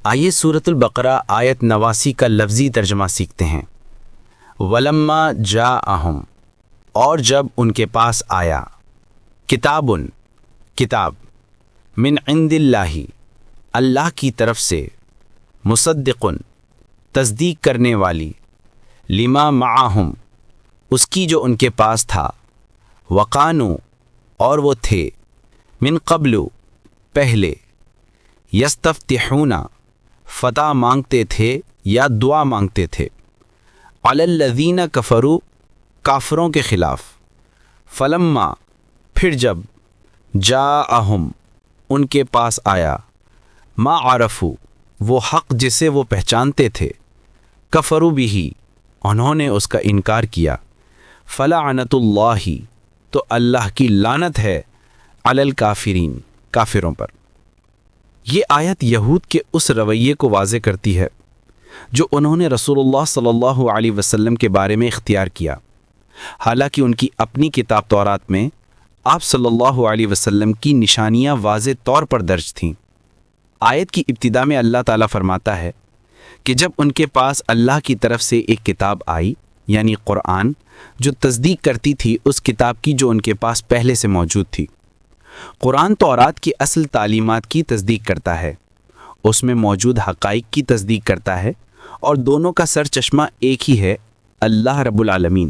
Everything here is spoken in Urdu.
آئیے سورۃ البقرہ آیت 89 کا لفظی ترجمہ سیکھتے ہیں۔ ولما جاءہم، اور جب ان کے پاس آیا، کتابٌ، کتاب، من عند اللہ، اللہ کی طرف سے، مصدقٌ، تصدیق کرنے والی، لما معہم، اس کی جو ان کے پاس تھا، وقانو، اور وہ تھے، من قبل، پہلے، یستفتحون، فتح مانگتے تھے یا دعا مانگتے تھے، علی الذین کفروا، کافروں کے خلاف، فلما، پھر جب، جاءہم، ان کے پاس آیا، ما عرفوا، وہ حق جسے وہ پہچانتے تھے، کفروا بہ، انہوں نے اس کا انکار کیا، فلعنۃ اللہ، تو اللہ کی لعنت ہے، علی الکافرین، کافروں پر۔ یہ آیت یہود کے اس رویے کو واضح کرتی ہے جو انہوں نے رسول اللہ صلی اللہ علیہ وسلم کے بارے میں اختیار کیا، حالانکہ ان کی اپنی کتاب تورات میں آپ صلی اللہ علیہ وسلم کی نشانیاں واضح طور پر درج تھیں۔ آیت کی ابتدا میں اللہ تعالیٰ فرماتا ہے کہ جب ان کے پاس اللہ کی طرف سے ایک کتاب آئی، یعنی قرآن، جو تصدیق کرتی تھی اس کتاب کی جو ان کے پاس پہلے سے موجود تھی۔ قرآن تورات کی اصل تعلیمات کی تصدیق کرتا ہے، اس میں موجود حقائق کی تصدیق کرتا ہے، اور دونوں کا سر چشمہ ایک ہی ہے، اللہ رب العالمین۔